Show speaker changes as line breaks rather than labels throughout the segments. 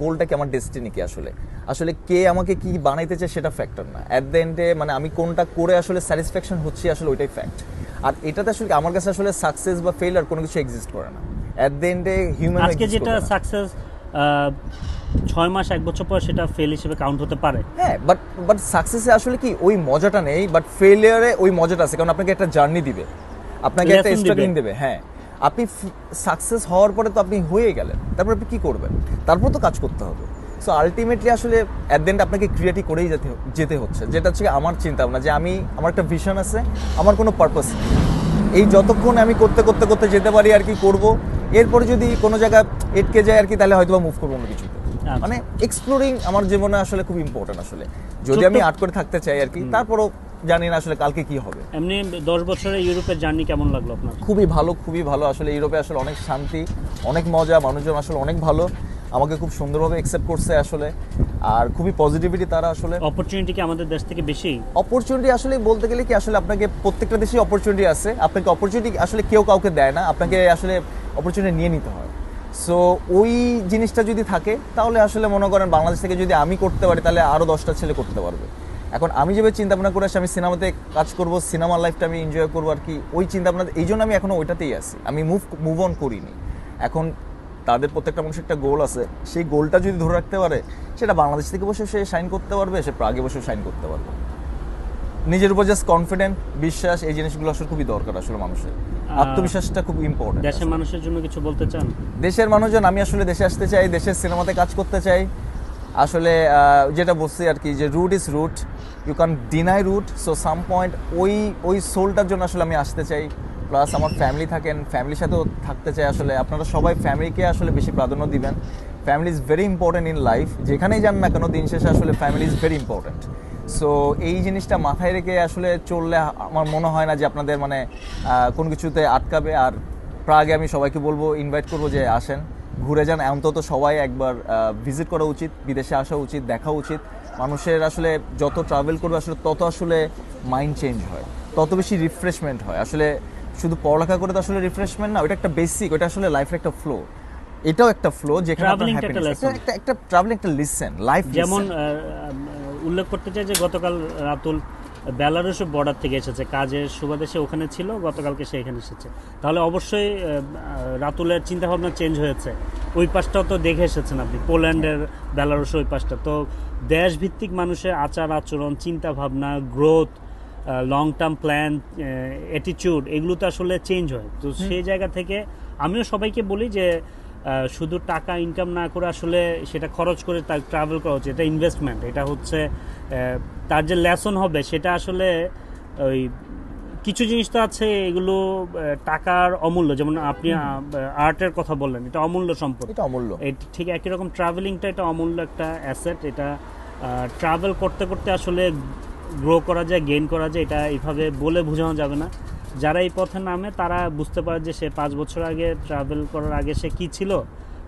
গোলটা কি, আমার ডেস্টিনি কি, আসলে আসলে কে আমাকে কি বানাইতে চায় সেটা ফ্যাক্টর না। অ্যাট দ্য এন্ডে মানে আমি কোনটা করে আসলে স্যাটিসফ্যাকশন হচ্ছে আসলে ওইটাই ফ্যাক্ট। আর এটাতে আসলে আমার কাছে আসলে সাকসেস বা ফেইলিয়ার কোনো কিছু এক্সিস্ট করে না। অ্যাট দ্য এন্ডে হিউম্যান
আজকে যেটা সাকসেস 6 মাস 1 বছর পর সেটা ফেল হিসেবে কাউন্ট হতে পারে।
হ্যাঁ, বাট সাকসেসে আসলে কি ওই মজাটা নেই, বাট ফেলিয়ারে ওই মজাটা আছে, কারণ আপনাকে একটা জার্নি দিবে, আপনাকে একটা স্ট্রাগলিং দেবে। হ্যাঁ, আপনি সাকসেস হওয়ার পরে তো আপনি হয়ে গেলেন, তারপর আপনি কি করবেন? তারপর তো কাজ করতে হবে। সো আলটিমেটলি আসলে অ্যাট দ্য এন্ড আপনাকে ক্রিয়েটিভ করেই যেতে হচ্ছে, যেটা হচ্ছে আমার চিন্তা ভাবনা যে আমার একটা ভিশন আছে, আমার কোনো পারপাস নেই। এই যতক্ষণ আমি করতে করতে করতে যেতে পারি আর কি করব। এরপরে যদি কোনো জায়গায় এটকে যায় আর কি, তাহলে হয়তো মুভ করবো অন্য কিছুতে। মানে এক্সপ্লোরিং আমার জীবনে আসলে খুব ইম্পর্টেন্ট। আসলে যদি আমি আর্ট করে থাকতে চাই আর কি, তারপরও জানি না আসলে কালকে কি হবে।
এমনি 10 বছরের ইউরোপের জার্নি কেমন লাগলো আপনার?
খুবই ভালো, খুবই ভালো। আসলে ইউরোপে আসলে অনেক শান্তি, অনেক মজা, মানুষজন আসলে অনেক ভালো, আমাকে খুব সুন্দরভাবে অ্যাকসেপ্ট করছে আসলে। আর খুবই পজিটিভিটি তারা আসলে।
অপরচুনিটি কি আমাদের দেশ থেকে বেশি?
অপরচুনিটি আসলে বলতে গেলে কি, আসলে আপনাকে প্রত্যেকটা দেশেই অপরচুনিটি আছে। আপনাকে অপরচুনিটি আসলে কেউ কাউকে দেয় না, আপনাকে আসলে অপরচুনিটি নিয়ে নিতে হয়। সো ওই জিনিসটা যদি থাকে, তাহলে আসলে মনে করেন বাংলাদেশ থেকে যদি আমি করতে পারি, তাহলে আরও 10টা ছেলে করতে পারবে। এখন আমি যেভাবে চিন্তা ভাবনা করে আসি, আমি সিনেমাতে কাজ করব, সিনেমার লাইফটা আমি এনজয় করবো আর কি, ওই চিন্তা ভাবনা, এই জন্য আমি এখনও ওইটাতেই আছি, আমি মুভ অন করিনি। এখন তাদের প্রত্যেকটা মানুষের একটা গোল আছে, সেই গোলটা যদি ধরে রাখতে পারে, সেটা বাংলাদেশ থেকে বসে সে শাইন করতে পারবে, সে প্রাগে বসে শাইন করতে পারবে। নিজের উপর জাস্ট কনফিডেন্ট, বিশ্বাস, এই জিনিসগুলো আসলে খুবই দরকার আসলে মানুষের। আত্মবিশ্বাসটা খুব ইম্পর্টেন্ট।
দেশের মানুষের জন্য কিছু বলতে চান?
দেশের মানুষজন, আমি আসলে দেশে আসতে চাই, দেশের সিনেমাতে কাজ করতে চাই। আসলে যেটা বলছি আর কি, যে root is root, you can deny root. So some point ওই সোলটার জন্য আসলে আমি আসতে চাই। প্লাস আমার ফ্যামিলি থাকেন, ফ্যামিলির সাথেও থাকতে চাই। আসলে আপনারা সবাই ফ্যামিলিকে আসলে বেশি প্রাধান্য দিবেন। Family is very important in life, যেখানেই যান না কেন দিন শেষে আসলে family is very important. So এই জিনিসটা মাথায় রেখে আসলে চললে আমার মনে হয় না যে আপনাদের মানে কোনো কিছুতে আটকাবে। আর প্রাগে আমি সবাইকে বলবো, ইনভাইট করবো যে আসেন, ঘুরে যান। অন্তত সবাই একবার ভিজিট করা উচিত, বিদেশে আসা উচিত, দেখা উচিত। মানুষের আসলে যত ট্রাভেল করবে আসলে তত আসলে মাইন্ড চেঞ্জ হয়, তত বেশি রিফ্রেশমেন্ট হয়। আসলে শুধু পড়ালেখা করে তো আসলে রিফ্রেশমেন্ট না, ওটা একটা বেসিক, ওটা আসলে লাইফের একটা ফ্লো। এটাও একটা ফ্লো, যেখানে একটা ট্রাভেলিং একটা লিসেন লাইফ।
যেমন উল্লেখ করতে চাই যে গতকাল রাতুল বেলারুশ বর্ডার থেকে এসেছে, কাজের সুবাদে সে ওখানে ছিল, গতকালকে সে এখানে এসেছে। তাহলে অবশ্যই রাতুলের চিন্তাভাবনা চেঞ্জ হয়েছে। ওই পাশটাও তো দেখে এসেছেন আপনি, পোল্যান্ডের বেলারুশ ওই পাশটা। তো দেশভিত্তিক মানুষের আচার আচরণ, চিন্তাভাবনা, growth, long term plan, attitude, এগুলো তো আসলে চেঞ্জ হয়। তো সেই জায়গা থেকে আমিও সবাইকে বলি যে শুধু টাকা ইনকাম না করে আসলে সেটা খরচ করে তার ট্রাভেল করা হচ্ছে, এটা ইনভেস্টমেন্ট। এটা হচ্ছে তার যে লেসন হবে সেটা আসলে ওই কিছু জিনিস তো আছে এগুলো টাকার অমূল্য। যেমন আপনি আর্টের কথা বললেন, এটা অমূল্য সম্পদ,
এটা অমূল্য।
ঠিক একই রকম ট্রাভেলিংটা এটা অমূল্য একটা অ্যাসেট। এটা ট্রাভেল করতে করতে আসলে গ্রো করা যায়, গেইন করা যায়, এটা এইভাবে বলে বোঝানো যাবে না। যারা এই পথে নামে তারা বুঝতে পারে যে সে 5 বছর আগে ট্রাভেল করার আগে সে কি ছিল,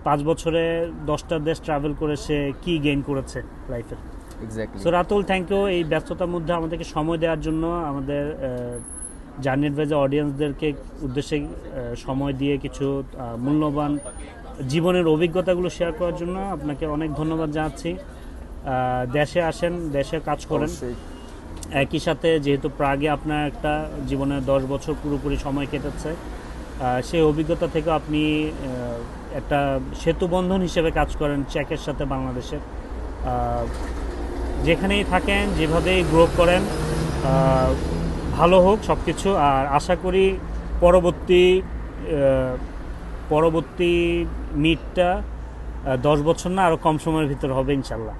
5 বছরে 10টা দেশ ট্রাভেল করে সে কি গেইন করেছে লাইফের। সো রাতুল, থ্যাংক ইউ এই ব্যস্ততার মধ্যে আমাদেরকে সময় দেওয়ার জন্য, আমাদের জার্নি অ্যাডভাইজার অডিয়েন্সদেরকে উদ্দেশ্যে সময় দিয়ে কিছু মূল্যবান জীবনের অভিজ্ঞতাগুলো শেয়ার করার জন্য আপনাকে অনেক ধন্যবাদ জানাচ্ছি। দেশে আসেন, দেশে কাজ করেন। একই সাথে যেহেতু প্রাগে আপনার একটা জীবনে 10 বছর পুরোপুরি সময় কেটেছে, সেই অভিজ্ঞতা থেকে আপনি একটা সেতুবন্ধন হিসেবে কাজ করেন চেকের সাথে বাংলাদেশের। যেখানেই থাকেন, যেভাবেই গ্রো করেন, ভালো হোক সব কিছু। আর আশা করি পরবর্তী মিটটা 10 বছর না, আরও কম সময়ের ভিতর হবে ইনশাল্লাহ।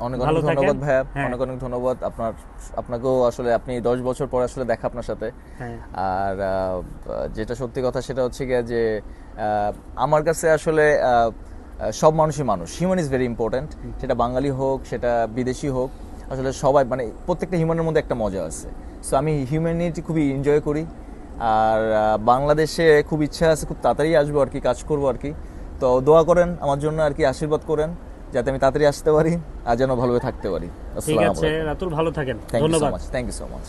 অনেক অনেক ধন্যবাদ ভাইয়া, অনেক অনেক ধন্যবাদ আপনাকেও। আসলে আপনি 10 বছর পরে আসলে দেখা আপনার সাথে। আর যেটা সত্যি কথা সেটা হচ্ছে গিয়ে যে আমার কাছে আসলে সব মানুষই মানুষ, হিউম্যান ইজ ভেরি ইম্পর্ট্যান্ট। সেটা বাঙালি হোক, সেটা বিদেশি হোক, আসলে সবাই মানে প্রত্যেকটা হিউম্যানের মধ্যে একটা মজা আছে। সো আমি হিউম্যানিটি খুবই এনজয় করি। আর বাংলাদেশে খুব ইচ্ছা আছে, খুব তাড়াতাড়ি আসবো আর কি, কাজ করবো আর কি। তো দোয়া করেন আমার জন্য আর কি, আশীর্বাদ করেন যাতে আমি তাড়াতাড়ি আসতে পারি আর যেন ভালোভাবে থাকতে পারি।
ঠিক আছে রাতুল, ভালো থাকেন, ধন্যবাদ।
Thank you so much.